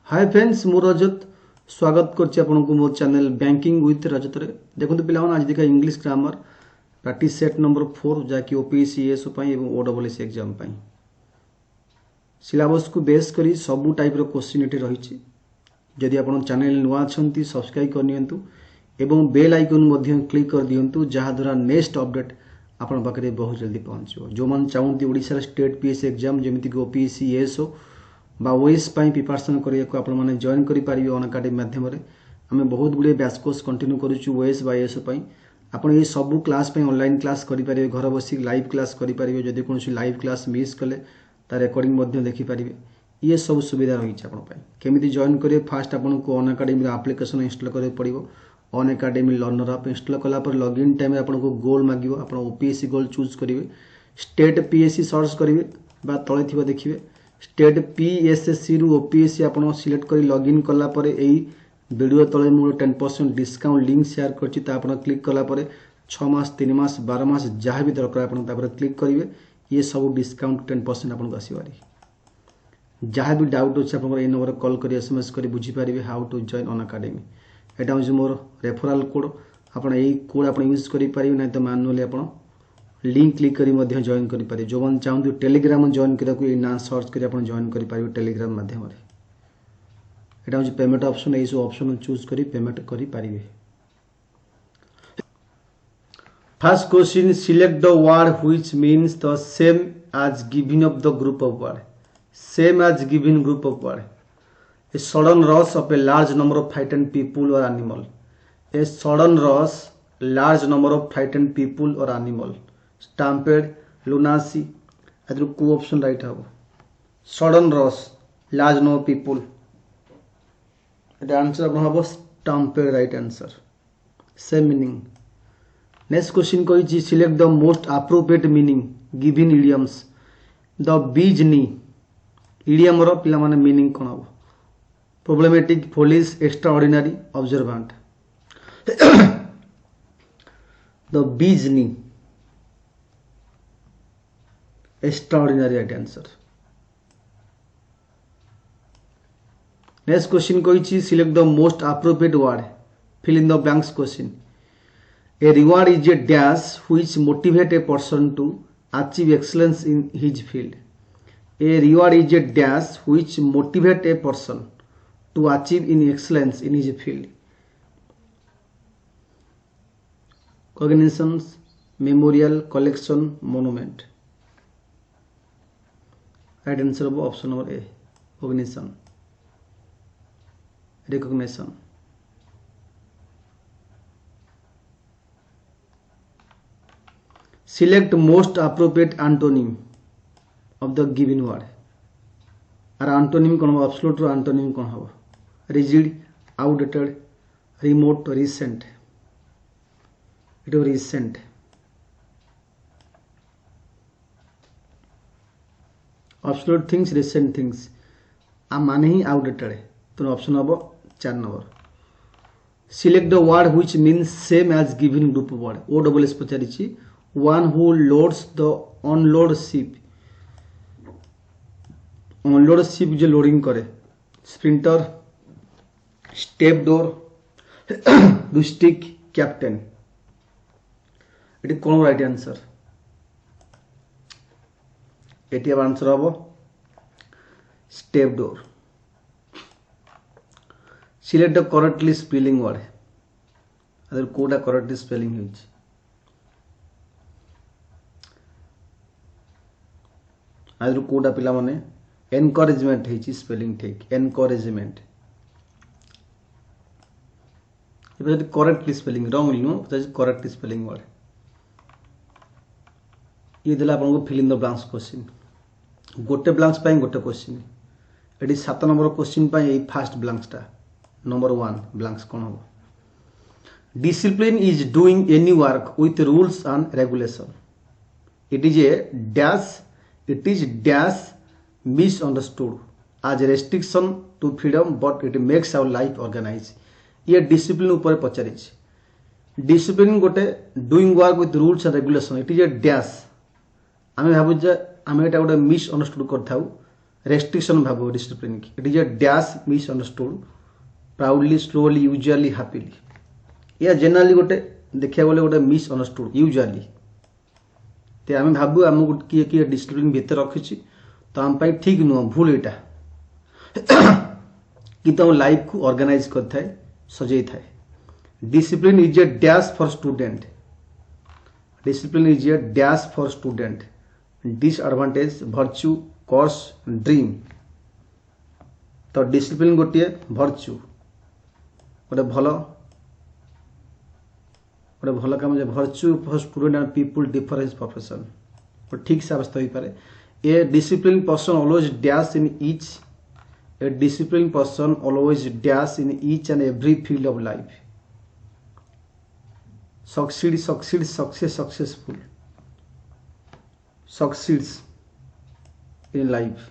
Hi friends मु रजत स्वागत करछि आपनको मो चैनल बैंकिंग विथ रजत रे देखंतु पिला आज देखा English grammar practice set number 4 जाकी ओपीएससी एसओ पई एवं ओडब्ल्यूएस एग्जाम पई सिलेबस को बेस करी सब टाइप रो क्वेश्चन एटी रहिछि। जदि आपण चैनल नुआ छंती सब्सक्राइब करनियंतु एवं बेल आइकन मध्ये क्लिक कर दियंतु जहा द्वारा नेक्स्ट अपडेट आपण पाखरे बहुत जल्दी पहुंचो। जो मन चाहंती ओडिसा स्टेट पीएससी एग्जाम जेमिति को ओपीएससी एसओ बा ओएस पाई प्रिपरेशन करिया को आपण माने जॉइन करि पारिबे ऑन अकाडमी माध्यम रे हमें बहुत गुडे बैच कोर्स कंटिन्यू करूछु ओएस बा एसओ पाई आपण ये सब क्लास पे ऑनलाइन क्लास करि पारिबे घर बसी लाइव क्लास करि पारिबे। जदि कोनसी लाइव क्लास मिस कले ता रिकॉर्डिंग मध्ये देखि पारिबे। ये सब सुविधा रही छै आपण पाई केमिति जॉइन करिवे फास्ट आपण को ऑन अकाडमी रे एप्लीकेशन इंस्टॉल करे पड़िबो। Unacademy learner app install कला पर लॉगिन टाइम आपण को गोल मागियो आपण ओपीएससी गोल चूज करिवे स्टेट पीएससी सर्च करिवे बा तळे थिबा देखिवे स्टेट पीएससी रु ओपीएससी आपण सिलेक्ट करी लॉगिन कला पर एई वीडियो तळे मु 10% डिस्काउंट लिंक शेयर करछि ता आपण क्लिक कला पर 6 मास 3 मास 12 मास जहां भी दरकार आपण ता पर क्लिक करिवे ये सब डिस्काउंट 10% आपण को आसीवारी। जहां भी डाउट अछि आपण ए नंबर कॉल करी एसएमएस करी बुझी पारिवे how to join Unacademy. एटा हो मोर रेफरल कोड आपण एई कोड आपण यूज करी पारिवे नै तो मैनुअली आपण लिंक क्लिक करी मध्य जॉइन करि पारे। जो मन चाहंतु टेलीग्राम जॉइन करा को ना सर्च करी आपण जॉइन करि पारिबे टेलीग्राम माध्यम रे। एटा हो पेमेंट ऑप्शन एई सो ऑप्शन चूज करी पेमेंट करि पारिबे। First question select the word which means the same as given of the group of word. Same as given group of word a sudden rush of a large number of frightened people or animal। a sudden rush large number of frightened people or animal stampede lunacy adru को option right हबो sudden rush large number of people एटा answer अपन हबो stampede right answer same meaning. Next question कहि छी select the most appropriate meaning given idioms. The बीजनी idiom रो पिला माने मीनिंग कोन हबो problematic foolish extraordinary observant। the बीजनी extraordinary right answer। next question कहिछि select the most appropriate word fill in the blanks question। a reward is a dash which motivate a person to achieve excellence in his field। a reward is a dash which motivate a person to achieve in excellence in his field। cognitions memorial collection monument right answer of option number A cognition recognition। select most appropriate antonym of the given word। आर antonym कोन हो absolute रो antonym कोन हो rigid outdated remote recent it is recent। absolute things recent things आ माने ही outdated है तो option हबो 4 number. select the word which means same as given group of word OSS पचारि छी one who loads the unload ship। Unload ship जो loading करे sprinter stevedore rustic captain एटी कोन राइट आंसर एटी अब आंसर हबो stevedore. Select the correctly spelling word अदर कोडा करेक्टली स्पेलिंग हिच अदर कोडा पिला माने एनकरेजमेंट है स्पेलिंग ठीक encouragement correctly spelling wrong no correct spelling word ये दिला आपन को fill in the blanks question गोटे ब्लैंक्स पाई गोटे क्वेश्चन एडी 7 नंबर क्वेश्चन पाई ए फर्स्ट ब्लैंक्स ता नंबर 1 ब्लैंक्स कोन हो discipline is doing any work with rules and regulation it is a dash it is dash misunderstood as a restriction to freedom but it makes our life organized। ये discipline ऊपर पचारि discipline गोटे doing work with rules and regulation it is a dash आमे भाबु जे आमे एटा गोटे misunderstood करथाउ restriction भाव discipline की it is a dash misunderstood proudly slowly usually happily या generally गोटे देखा गले गोटे मिसअंडरस्टूड यूजुअली तो आम भावु आमको किए किए डिसिप्लिन भितर रखी तो आम ठीक नुह भूल यहाँ कि तुम लाइफ को ऑर्गेनाइज कर सजई थाए discipline is a dash for student discipline is a dash for student disadvantage virtue course dream तो डिसिप्लिन गोटे भर्च्यू गोटे भल काम virtue for student and people difference profession ठीक से अवस्था हो पारे a discipline person always dash in each A disciplined person always dash in each and every field of life. Succeeds, successful. Succeeds in life.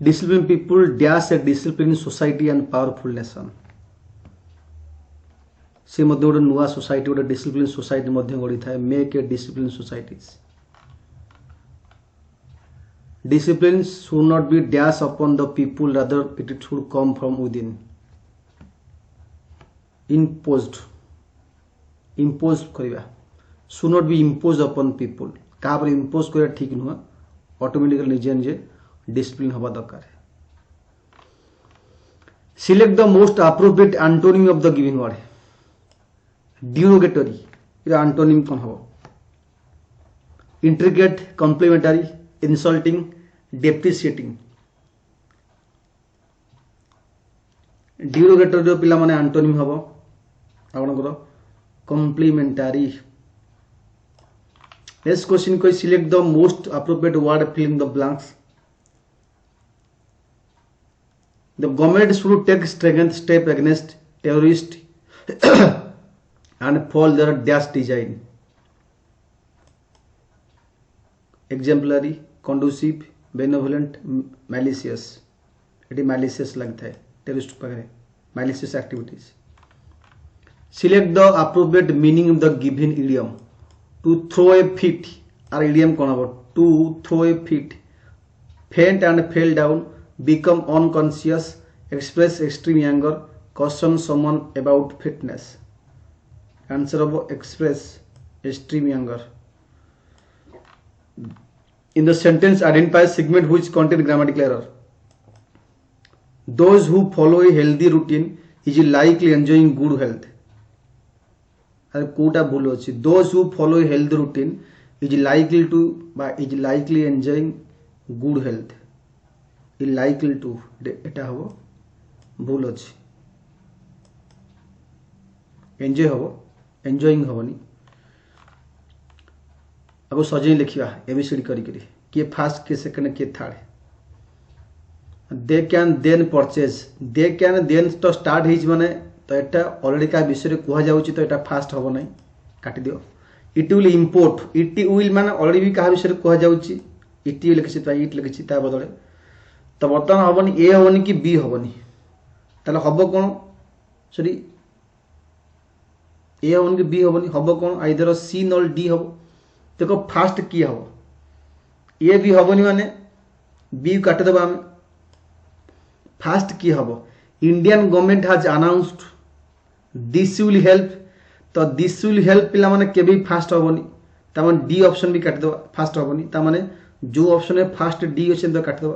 Disciplined people dash a disciplined society and powerful nation. से मध्य गोटे नुआ society गोटे discipline society मध्य गढ़ी थाए make a discipline societies Discipline should not be dashed upon the people, rather it should come from within. Imposed करिया should not be imposed upon people. कहाँ पर impose करिया ठीक नुआ ऑटोमेटिकली निजे निजे डिसिप्लिन हवा दरकार. Select the most appropriate antonym of the given word. Derogatory Ira antonym कौन हवा? Intricate, complementary, insulting, depreciating. Derogatory पिला माने antonym हबो आपनकर complementary. Next question कोई select the most appropriate word, fill in the blanks. The government should take stringent step against terrorists and follow their dash design. Exemplary, conducive, benevolent, malicious. It is malicious लगता है terrorist पकड़े malicious activities. Select the appropriate meaning of the given idiom. To throw a fit. Our idiom कौन होगा? To throw a fit. Faint and fell down. Become unconscious. Express extreme anger. Caution someone about fitness. Answer of express extreme anger. In the sentence, identify a segment which contains grammatical error. Those who follow a healthy routine is likely enjoying good health. अरे कोटा भूल अच्छी. Those who follow a healthy routine is likely enjoying good health. Is likely to एटा हबो भूल अच्छी. Enjoy हबो enjoying हबोनी. अब सजई लिखा एबीसीडी करी किए फास्ट किए सेकंड किए third they can then purchase they can then तो स्टार्ट हो माने तो एटा ऑलरेडी का विषय कह जाउची तो एटा फास्ट हबो नहीं काटी दियो it will import it will माने ऑलरेडी भी कहा विषय कह जाउची इट लिखिछि तो इट लिखिछि ता बदले तो वर्तमान हबनी ए हबनी कि बी हबनी ताले हबो कोन सॉरी ए हबनी कि बी हबनी हबो कोन आइदर सी नॉल डी हबो देखो फास्ट किए हम ये भी हबनी माने बी काटदेव आम फास्ट किए हम Indian government has announced this will help तो दिस विल हेल्प पिला माने केबे फास्ट हबनी ता माने डी ऑप्शन भी काटदेव फास्ट हबनी ता माने जो ऑप्शन है फास्ट डी अछि तो काटदेव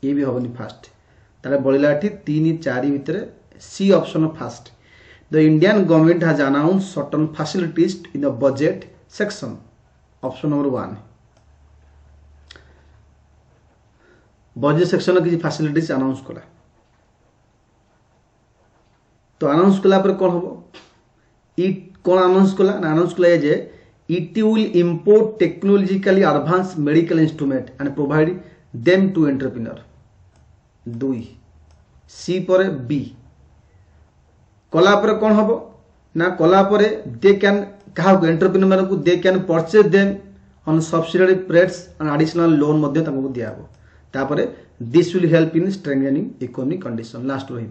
ये भी हबनी फास्ट ताले बळिला एठी 3 4 भितर C option first the Indian government has announced certain facilities in the budget section option number 1 budget section किसी फैसिलिटीज अनाउंस कला तो अनाउंस कला पर कौन हम इट कौन अनाउंस कला ना अनाउंस कला जे it will import technologically advance medical instrument and provide them to entrepreneur 2 C पर बी कला पर कौन हम ना कला पर दे कैन कहा एंटरप्रेन्योर को they can purchase them on subsidy rates and additional loan मध्य तमको दिया हो तापर this will help in strengthening economic condition last रही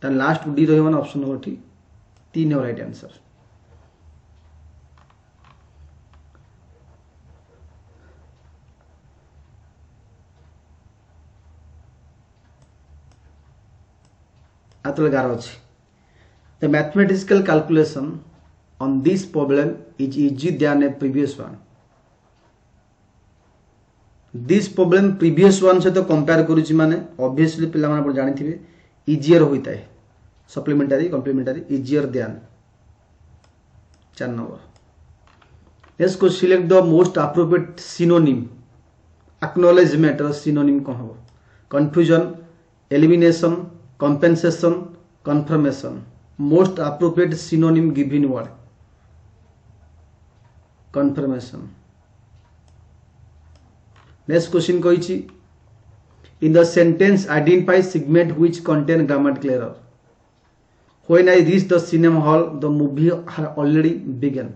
ता लास्ट डी रही माने ऑप्शन नंबर 3 है राइट आंसर आतले गार अछि the mathematical calculation on this problem is easy than a previous one this problem previous one से तो कंपेयर करूची माने ऑब्वियसली पिला माने जानि थिबे इजियर होइता है supplementary complementary easier than 4 number Let's go select the most appropriate synonym. Acknowledgement or synonym कौन हो? Confusion, elimination, compensation, confirmation. Most appropriate synonym given word. Confirmation. Next question कहिछि in the sentence identify segment which contain grammatical error. When I reached the cinema hall, the movie had already begun.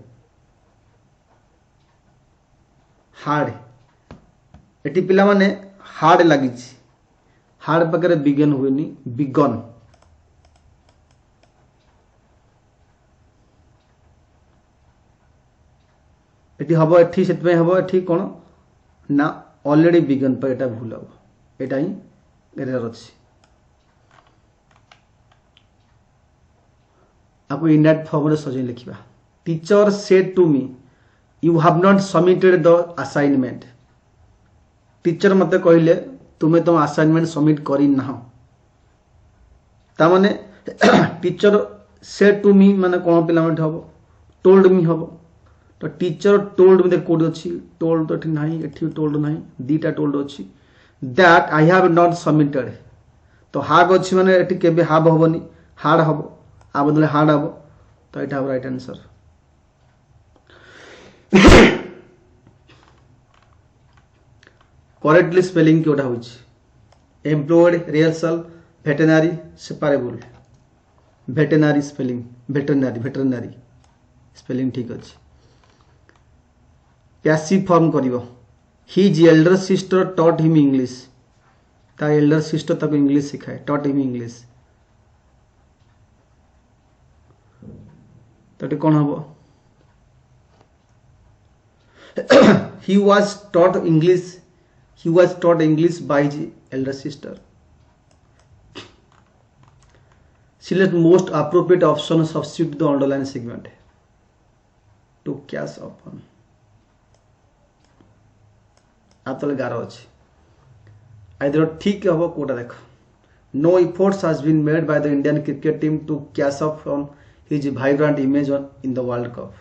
Hard eighty पिला माने hard लगी hard पाखे begin हुए begin eighty हम eighty से हम eighty कौन ना ऑलरेडी बिगन पर एटा भूल हम एटा ही एरर अछि आपको इंडायरेक्ट फॉर्म रे सजे लिखिबा teacher said to me You have not submitted the assignment. Teacher मते कहले तुमे तुम असाइनमेंट सबमिट करी ना ता माने टीचर सेड टू मी माने कोन पिलामेंट हबो टोल्ड मी हबो तो टीचर टोल्ड मी कोड अछि टोल्ड तो नाही एठी टोल्ड नाही दीटा टोल्ड अछि that I have not submitted तो हाग अछि माने एठी केबे हाब हबनी हार्ड हबो आ बदले हार्ड हबो तो एटा हबो राइट आंसर करेक्टली स्पेलिंग क्योंटा होछि employed rehearsal veterinary separable veterinary spelling veterinary spelling ठीक अछि पैसिव फॉर्म करिवो his elder sister taught him English ता एल्डर सिस्टर तक इंग्लिश सिखाए टॉट हिम इंग्लिश तो कौन हबो he was taught English by his elder sister. Select most appropriate option, substitute the underline segment to cash upon. आतले गारो अछि either ठीक हबो कोटा देखो no efforts has been made by the Indian cricket team to cash up on his vibrant image in the World Cup.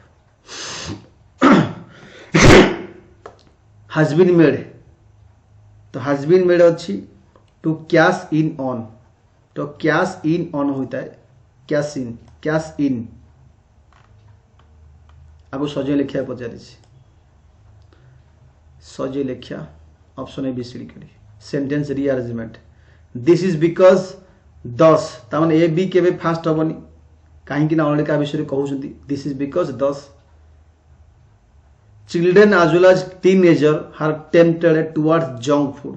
has been made तो has been made अच्छी to cash in on तो cash in on होता है cash in आपको सजे लिखिया पचारि सजे लिखिया option A B C D करी sentence rearrangement this is because दस ताମାନେ ए बी केबे फास्ट हबनी काहे कि ना ऑलरेडी का विषय कहउछंती दिस इज बिकॉज दस children as well as teenager are tempted towards junk food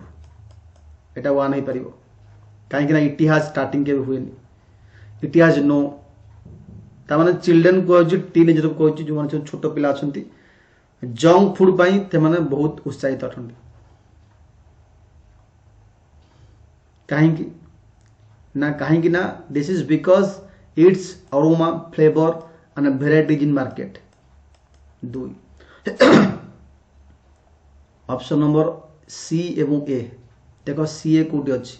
एटा वा नहीं परिबो काहे कि ना इतिहास स्टार्टिंग के हुएनी इतिहास नो ता माने चिल्ड्रन को जो टीनेजर को जो माने छोटो पिला अछंती जंक फूड पई ते माने बहुत उत्साहित अछंती काहे कि ना this is because its aroma flavour and varieties in market 2 option number C एवं ए देखो सी ए कोटी अच्छी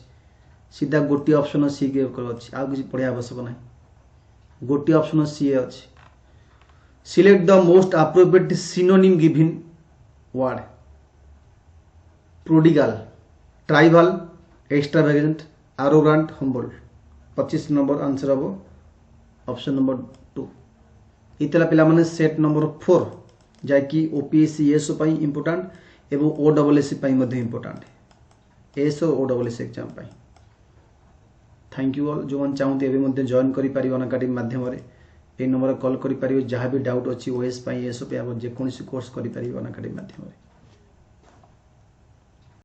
सीधा गोटी ऑप्शन सी के अच्छी आ किसी पढ़िया आवश्यक ना गोटी ऑप्शन सी ए अच्छी select the most appropriate synonym given word prodigal tribal extravagant arrogant humble 25 number answer हम ऑप्शन नंबर 2 इतला पिला माने सेट नंबर 4 जाकि ओपीएससी एसओ पाई इंपोर्टेंट एवं ओडब्ल्यूएससी पाई मध्ये इंपोर्टेंट एसओ ओडब्ल्यूएससी एग्जाम पाई थैंक यू ऑल जो मन चाहते एबे मध्ये जॉइन करि पारि अनअकाडेमी माध्यम रे ए नंबर कॉल करि पारि जहां भी डाउट अछि ओएस पाई एसओ पे आप जे कोनसी कोर्स करि पारि अनअकाडेमी माध्यम रे।